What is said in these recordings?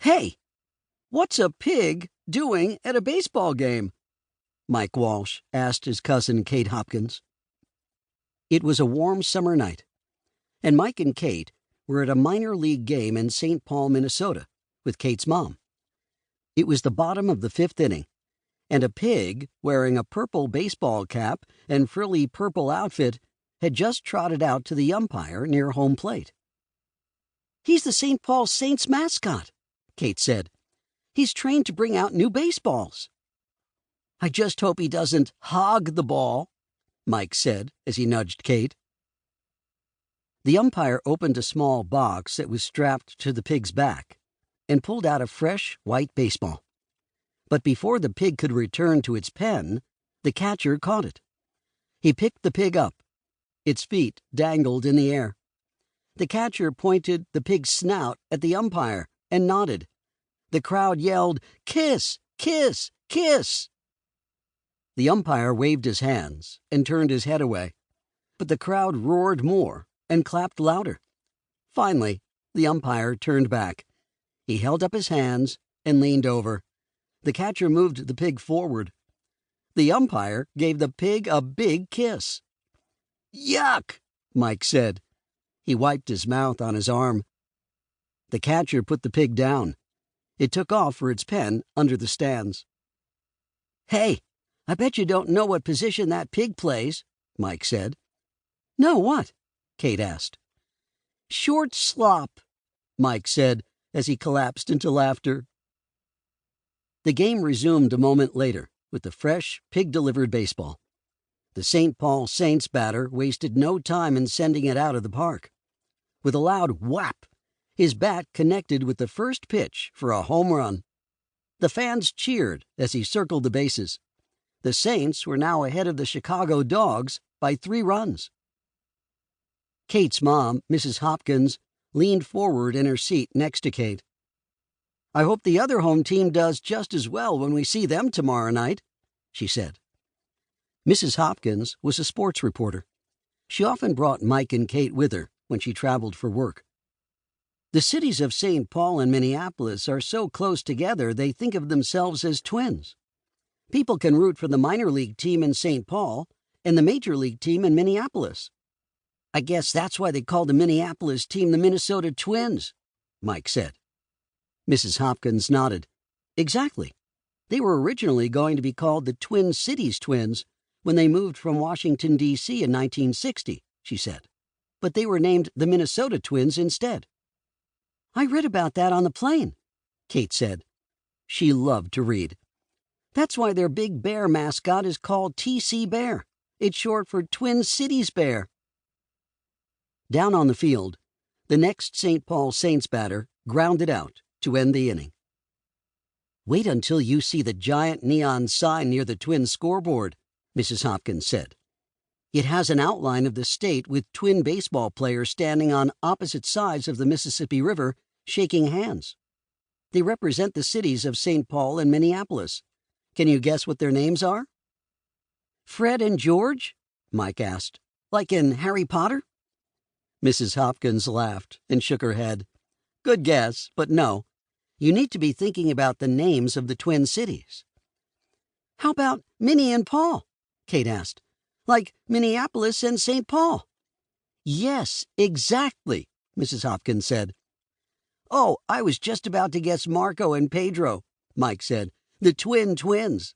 "Hey, what's a pig doing at a baseball game?" Mike Walsh asked his cousin Kate Hopkins. It was a warm summer night, and Mike and Kate were at a minor league game in St. Paul, Minnesota, with Kate's mom. It was the bottom of the fifth inning, and a pig wearing a purple baseball cap and frilly purple outfit had just trotted out to the umpire near home plate. "He's the St. Paul Saints mascot," Kate said. "He's trained to bring out new baseballs." "I just hope he doesn't hog the ball," Mike said as he nudged Kate. The umpire opened a small box that was strapped to the pig's back and pulled out a fresh white baseball. But before the pig could return to its pen, the catcher caught it. He picked the pig up. Its feet dangled in the air. The catcher pointed the pig's snout at the umpire and nodded. The crowd yelled, "Kiss! Kiss! Kiss!" The umpire waved his hands and turned his head away, but the crowd roared more and clapped louder. Finally, the umpire turned back. He held up his hands and leaned over. The catcher moved the pig forward. The umpire gave the pig a big kiss. "Yuck!" Mike said. He wiped his mouth on his arm. The catcher put the pig down. It took off for its pen under the stands. "Hey, I bet you don't know what position that pig plays," Mike said. "No, what?" Kate asked. "Short slop," Mike said as he collapsed into laughter. The game resumed a moment later with the fresh, pig-delivered baseball. The St. Paul Saints batter wasted no time in sending it out of the park. With a loud whap, his bat connected with the first pitch for a home run. The fans cheered as he circled the bases. The Saints were now ahead of the Chicago Dogs by 3 runs. Kate's mom, Mrs. Hopkins, leaned forward in her seat next to Kate. "I hope the other home team does just as well when we see them tomorrow night," she said. Mrs. Hopkins was a sports reporter. She often brought Mike and Kate with her when she traveled for work. The cities of St. Paul and Minneapolis are so close together they think of themselves as twins. People can root for the minor league team in St. Paul and the major league team in Minneapolis. "I guess that's why they call the Minneapolis team the Minnesota Twins," Mike said. Mrs. Hopkins nodded. "Exactly. They were originally going to be called the Twin Cities Twins when they moved from Washington, D.C. in 1960, she said. But they were named the Minnesota Twins instead." "I read about that on the plane," Kate said. She loved to read. "That's why their big bear mascot is called T.C. Bear. It's short for Twin Cities Bear." Down on the field, the next St. Paul Saints batter grounded out to end the inning. "Wait until you see the giant neon sign near the Twin scoreboard," Mrs. Hopkins said. "It has an outline of the state with twin baseball players standing on opposite sides of the Mississippi River shaking hands. They represent the cities of St. Paul and Minneapolis. Can you guess what their names are?" "Fred and George?" Mike asked. "Like in Harry Potter?" Mrs. Hopkins laughed and shook her head. "Good guess, but no. You need to be thinking about the names of the twin cities." "How about Minnie and Paul?" Kate asked. "Like Minneapolis and St. Paul?" "Yes, exactly," Mrs. Hopkins said. "Oh, I was just about to guess Marco and Pedro," Mike said. "The twins."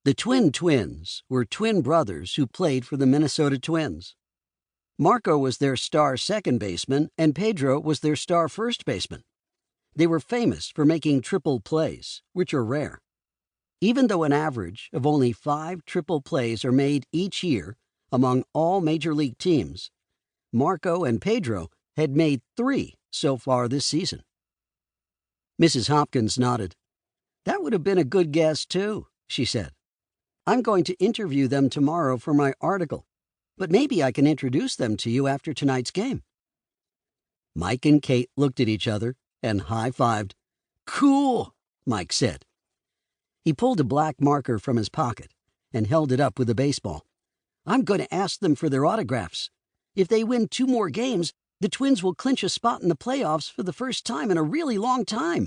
The Twins were twin brothers who played for the Minnesota Twins. Marco was their star second baseman, and Pedro was their star first baseman. They were famous for making triple plays, which are rare. Even though an average of only 5 triple plays are made each year among all major league teams, Marco and Pedro had made 3 so far this season. Mrs. Hopkins nodded. "That would have been a good guess, too," she said. "I'm going to interview them tomorrow for my article, but maybe I can introduce them to you after tonight's game." Mike and Kate looked at each other and high-fived. "Cool," Mike said. He pulled a black marker from his pocket and held it up with a baseball. "I'm going to ask them for their autographs. If they win 2 more games, The Twins will clinch a spot in the playoffs for the first time in a really long time.